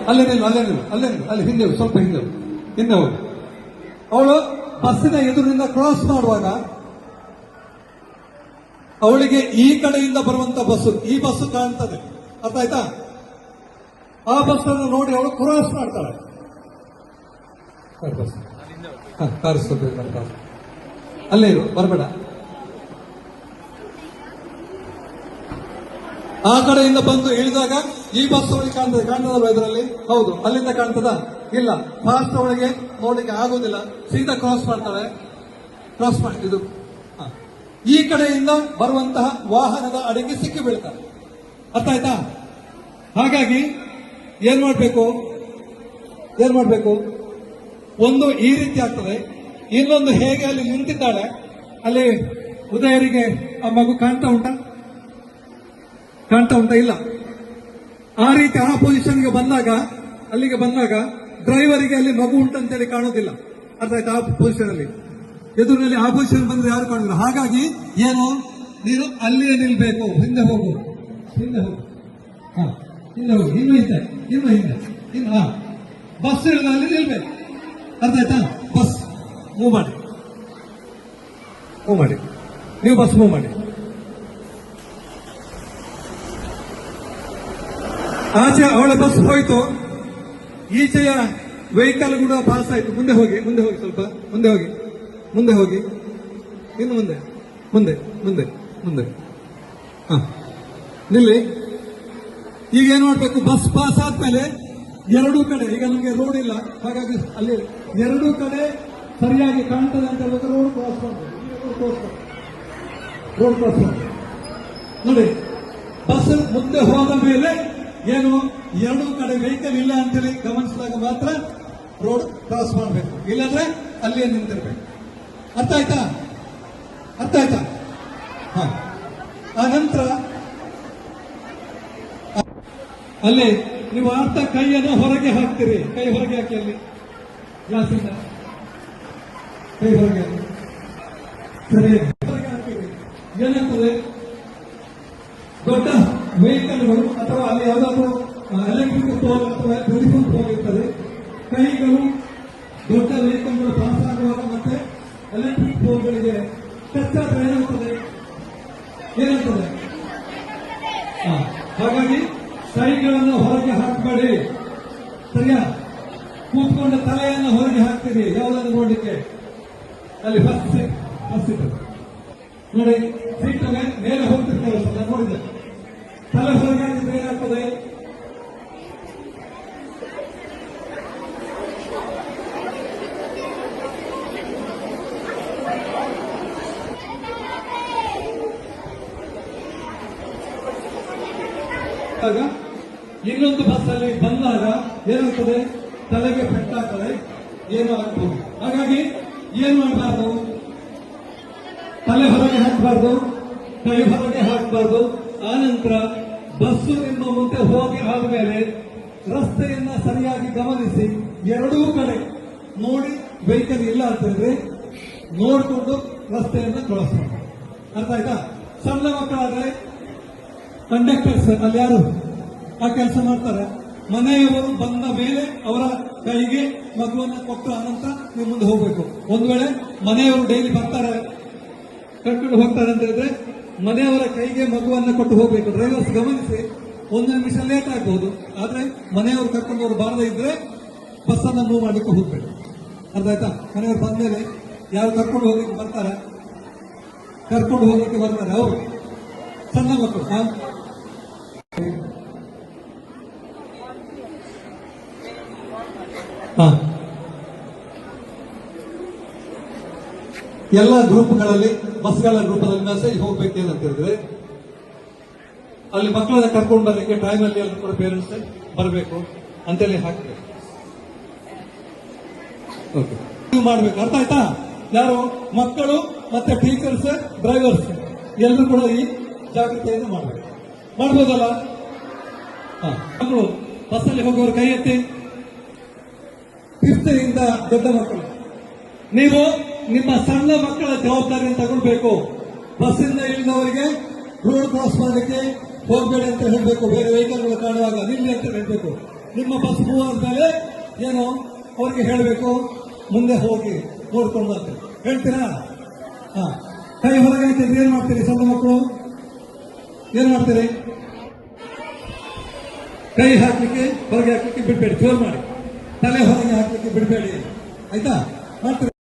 ಅಲ್ಲೇ ನಿಲ್ಲು ಅಲ್ಲಿ ಹಿಂದೆ ಹೋಗು, ಸ್ವಲ್ಪ ಹಿಂದೆ ಹೋಗು. ಅವಳು ಬಸ್ಸಿನ ಎದುರಿನಿಂದ ಕ್ರಾಸ್ ಮಾಡುವಾಗ ಅವಳಿಗೆ ಈ ಕಡೆಯಿಂದ ಬರುವಂತ ಬಸ್ಸು, ಈ ಬಸ್ಸು ಕಾಣ್ತದೆ, ಅರ್ಥ ಆಯ್ತಾ? ಆ ಬಸ್ ಅನ್ನು ನೋಡಿ ಅವಳು ಕ್ರಾಸ್ ಮಾಡ್ತಾಳೆ. ಅಲ್ಲೇ ಇರು, ಬರಬೇಡ. ಆ ಕಡೆಯಿಂದ ಬಂದು ಇಳಿದಾಗ ಈ ಬಸ್ ಅವಳಿಗೆ ಕಾಣ್ತದಲ್ವ ಇದರಲ್ಲಿ? ಹೌದು. ಅಲ್ಲಿಂದ ಕಾಣ್ತದ? ಇಲ್ಲ. ಫಾಸ್ಟ್ ಅವಳಿಗೆ ನೋಡ್ಲಿಕ್ಕೆ ಆಗುದಿಲ್ಲ, ಸೀದಾ ಕ್ರಾಸ್ ಮಾಡ್ತಾಳೆ. ಕ್ರಾಸ್ ಮಾಡ್ತಿದ್ದು ಈ ಕಡೆಯಿಂದ ಬರುವಂತಹ ವಾಹನದ ಅಡಿಗೆ ಸಿಕ್ಕಿ ಬೀಳ್ತಾರೆ, ಅರ್ಥ ಆಯ್ತಾ? ಹಾಗಾಗಿ ಏನ್ ಮಾಡ್ಬೇಕು? ಒಂದು ಈ ರೀತಿ ಆಗ್ತದೆ, ಇನ್ನೊಂದು ಹೇಗೆ ಅಲ್ಲಿ ನಿಂತಿದ್ದಾಳೆ, ಅಲ್ಲಿ ಉದಯರಿಗೆ ಆ ಮಗು ಕಾಣ್ತಾ ಉಂಟಾ? ಇಲ್ಲ. ಆ ರೀತಿ ಆ ಪೊಸಿಷನ್ಗೆ ಬಂದಾಗ, ಅಲ್ಲಿಗೆ ಬಂದಾಗ ಡ್ರೈವರಿಗೆ ಅಲ್ಲಿ ಮಗು ಉಂಟಂತೇಳಿ ಕಾಣೋದಿಲ್ಲ, ಅರ್ಥ ಆಯ್ತಾ? ಆ ಪೊಸಿಷನ್ ಅಲ್ಲಿ ಎದುರಿನಲ್ಲಿ ಆ ಪೊಸಿಷನ್ ಬಂದ್ರೆ ಯಾರು ಕಾಣೋದಿಲ್ಲ. ಹಾಗಾಗಿ ಏನು, ನೀನು ಅಲ್ಲಿಯೇ ನಿಲ್ಬೇಕು. ಹಿಂದೆ ಹೋಗು. ಹಿಂದೆ ಹೋಗು, ಇನ್ನು ಹಿಂದೆ. ಬಸ್ ಇಳಿದ ಅಲ್ಲಿ ನಿಲ್ಬೇಕು, ಅರ್ಥ ಆಯ್ತಾ? ಬಸ್ ಮೂವ್ ಮಾಡಿ, ನೀವು ಬಸ್ ಮೂವ್ ಮಾಡಿ. ಆಚೆ ಅವಳ ಬಸ್ ಹೋಯ್ತು, ಈಚೆಯ ವೆಹಿಕಲ್ ಕೂಡ ಪಾಸ್ ಆಯ್ತು. ಮುಂದೆ ಹೋಗಿ, ಸ್ವಲ್ಪ ಮುಂದೆ ಹೋಗಿ, ಇನ್ನು ಮುಂದೆ. ನಿಲ್ಲಿ. ಈಗ ಏನ್ ಮಾಡ್ಬೇಕು? ಬಸ್ ಪಾಸ್ ಆದ್ಮೇಲೆ ಎರಡೂ ಕಡೆ, ಈಗ ನಮಗೆ ರೋಡ್ ಇಲ್ಲ, ಹಾಗಾಗಿ ಅಲ್ಲಿ ಎರಡೂ ಕಡೆ ಸರಿಯಾಗಿ ಕಾಣ್ತದೆ ಅಂತ ಹೇಳಿದ್ರೆ ರೋಡ್ ಕ್ರಾಸ್ ಮಾಡಬೇಕು. ನೋಡಿ, ಬಸ್ ಮುಂದೆ ಹೋದ ಮೇಲೆ ಏನು, ಎರಡೂ ಕಡೆ ವೆಹಿಕಲ್ ಇಲ್ಲ ಅಂತೇಳಿ ಗಮನಿಸಿದಾಗ ಮಾತ್ರ ರೋಡ್ ಕ್ರಾಸ್ ಮಾಡಬೇಕು, ಇಲ್ಲಾಂದ್ರೆ ಅಲ್ಲಿಯೇ ನಿಂತಿರ್ಬೇಕು. ಅರ್ಥ ಆಯ್ತಾ? ಆ ನಂತರ ಅಲ್ಲಿ ನೀವು ಆಡ್ತಾ ಕೈಯನ್ನು ಹೊರಗೆ ಹಾಕ್ತೀರಿ. ಕೈ ಹೊರಗೆ ಹಾಕಿ, ಅಲ್ಲಿ ಗ್ಲಾಸಿಂದ ಕೈ ಹೊರಗೆ ಹಾಕಿ, ಸರಿ ಹೊರಗೆ ಹಾಕ್ತೀರಿ. ಏನಾಗ್ತದೆ? ದೊಡ್ಡ ವೆಹಿಕಲ್ಗಳು ಅಥವಾ ಅಲ್ಲಿ ಯಾವುದಾದ್ರೂ ಎಲೆಕ್ಟ್ರಿಕ್ ಪೋಲ್ ಅಥವಾ ಟೆಲಿಫೋನ್ ಪೋಲ್ ಇರ್ತದೆ, ಕೈಗಳು ದೊಡ್ಡ ವೆಹಿಕಲ್ಗಳು ಪಾಸ್ ಆಗುವಾಗ ಮತ್ತೆ ಎಲೆಕ್ಟ್ರಿಕ್ ಪೋಲ್ಗಳಿಗೆ ಟಚ್ ಆದ್ರೆ ಏನಾಗ್ತದೆ? ಹಾಗಾಗಿ ಕೈಗಳನ್ನು ಹೊರಗೆ ಹಾಕಬೇಡಿ, ಸರಿಯಾ? ಕೂತ್ಕೊಂಡ ತಲೆಯನ್ನು ಹೊರಗೆ ಹಾಕ್ತೀರಿ ಯಾವುದನ್ನು ನೋಡ್ಲಿಕ್ಕೆ. ಅಲ್ಲಿ ಫಸ್ಟ್ ಇದೆ ನೋಡಿ, ಸೀಟ್ ಮೇಲೆ ಹೋಗ್ತಿರ್ತಾರೆ, ನೋಡಿದೆ. ತಲೆ ಹೊರಗೆ ಹಾಕಿದ್ರೆ ಏನಾಗ್ತದೆ? ಇನ್ನೊಂದು ಬಸ್ ಅಲ್ಲಿ ಬಂದಾಗ ಏನಾಗ್ತದೆ? ತಲೆಗೆ ಪೆಟ್ಟಾಗ್ತದೆ, ಏನು ಆಗ್ತದೆ. ಹಾಗಾಗಿ ಏನು ಮಾಡಬಾರ್ದು? ತಲೆ ಹೊರಗೆ ಹಾಕಬಾರ್ದು, ಕೈ ಹೊರಗೆ ಹಾಕಬಾರ್ದು. ಆನಂತರ ಬಸ್ಸು ನಿಮ್ಮ ಮುಂದೆ ಹೋಗಿ ಆದ್ಮೇಲೆ ರಸ್ತೆಯನ್ನ ಸರಿಯಾಗಿ ಗಮನಿಸಿ, ಎರಡೂ ಕಡೆ ನೋಡಿ ವೆಹಿಕಲ್ ಇಲ್ಲ ಅಂತಂದ್ರೆ ನೋಡಿಕೊಂಡು ರಸ್ತೆಯನ್ನ ಕ್ರಾಸ್ ಮಾಡಿ, ಅರ್ಥ ಆಯ್ತಾ? ಸಣ್ಣ ಮಕ್ಕಳಾದ್ರೆ ಕಂಡಕ್ಟರ್ಸ್ ಅಲ್ಲಿ ಯಾರು ಆ ಕೆಲಸ ಮಾಡ್ತಾರೆ, ಮನೆಯವರು ಬಂದ ಮೇಲೆ ಅವರ ಕೈಗೆ ಮಗುವನ್ನು ಕೊಟ್ಟು ಅನಂತರ ನೀವು ಮುಂದೆ ಹೋಗ್ಬೇಕು. ಒಂದು ವೇಳೆ ಮನೆಯವರು ಡೈಲಿ ಬರ್ತಾರೆ, ಕರ್ಕೊಂಡು ಹೋಗ್ತಾರೆ ಅಂತ ಹೇಳಿದ್ರೆ ಮನೆಯವರ ಕೈಗೆ ಮಗುವನ್ನು ಕೊಟ್ಟು ಹೋಗ್ಬೇಕು. ಡ್ರೈವರ್ಸ್ ಗಮನಿಸಿ, 1 ನಿಮಿಷ ಲೇಟ್ ಆಗ್ಬಹುದು, ಆದ್ರೆ ಮನೆಯವರು ಕರ್ಕೊಂಡು ಬಾರದೇ ಇದ್ರೆ ಬಸ್ ಅನ್ನ ಮೂವ್ ಮಾಡ್ಲಿಕ್ಕೆ ಹೋಗ್ಬೇಕು, ಅರ್ಥ ಆಯ್ತಾ? ಮನೆಯವರು ಬಂದ್ಮೇಲೆ ಯಾರು ಕರ್ಕೊಂಡು ಹೋಗ್ಲಿಕ್ಕೆ ಬರ್ತಾರೆ ಅವರು ಸಣ್ಣ ಮಕ್ಕಳು. ಎಲ್ಲ ಗ್ರೂಪ್ಗಳಲ್ಲಿ, ಬಸ್ಗಳ ಗ್ರೂಪಲ್ಲಿ ಮೆಸೇಜ್ ಹೋಗ್ಬೇಕೇನಂತ ಹೇಳಿದ್ರೆ, ಅಲ್ಲಿ ಮಕ್ಕಳನ್ನ ಕರ್ಕೊಂಡು ಬರ್ಲಿಕ್ಕೆ ಟೈಮಲ್ಲಿ ಎಲ್ಲರೂ ಕೂಡ ಪೇರೆಂಟ್ಸ್ ಬರಬೇಕು ಅಂತೇಳಿ ಹಾಕ್ಬೇಕು. ಓಕೆ, ಮಾಡ್ಬೇಕು, ಅರ್ಥ ಆಯ್ತಾ? ಯಾರು ಮಕ್ಕಳು ಮತ್ತೆ ಟೀಚರ್ಸ್, ಡ್ರೈವರ್ಸ್ ಎಲ್ಲರೂ ಕೂಡ ಈ ಜಾಗೃತಿಯನ್ನು ಮಾಡಬೇಕು. ಮಾಡ್ಬೋದಲ್ಲ? ಮಕ್ಕಳು ಬಸ್ಸಲ್ಲಿ ಹೋಗುವವರು ಕೈ ಎತ್ತಿ. 5th ಇಂದ ದೊಡ್ಡ ಮಕ್ಕಳು, ನೀವು ನಿಮ್ಮ ಸಣ್ಣ ಮಕ್ಕಳ ಜವಾಬ್ದಾರಿಯನ್ನು ತಗೊಳ್ಬೇಕು. ಬಸ್ಸಿಂದ ಇಳಿದವರಿಗೆ ರೋಡ್ ಕ್ರಾಸ್ ಮಾಡಲಿಕ್ಕೆ ಹೋಗಬೇಡಿ ಅಂತ ಹೇಳಬೇಕು. ಬೇರೆ ವೆಹಿಕಲ್ಗಳು ಕಾಣುವಾಗ ನಿಲ್ಲಿ ಅಂತ ಹೇಳಬೇಕು. ನಿಮ್ಮ ಬಸ್ ಮೂವ್ ಆದ್ಮೇಲೆ ಏನು ಅವ್ರಿಗೆ ಹೇಳಬೇಕು, ಮುಂದೆ ಹೋಗಿ ನೋಡ್ಕೊಂಡು ಬರ್ತೀವಿ ಹೇಳ್ತೀರಾ? ಹಾ, ಕೈ ಹೊರಗೆ ಹಾಕಿದ್ರೆ ಏನ್ ಮಾಡ್ತೀರಿ? ಸಣ್ಣ ಮಕ್ಕಳು ಏನ್ ಮಾಡ್ತೀರಿ? ಕೈ ಹಾಕ್ಲಿಕ್ಕೆ ಹೊರಗೆ ಹಾಕ್ಲಿಕ್ಕೆ ಬಿಡ್ಬೇಡಿ, ಜೋರ್ ಮಾಡಿ. ತಲೆ ಹೊರಗೆ ಹಾಕ್ಲಿಕ್ಕೆ ಬಿಡಬೇಡಿ, ಆಯ್ತಾ? ಮಾಡ್ತೀರಿ.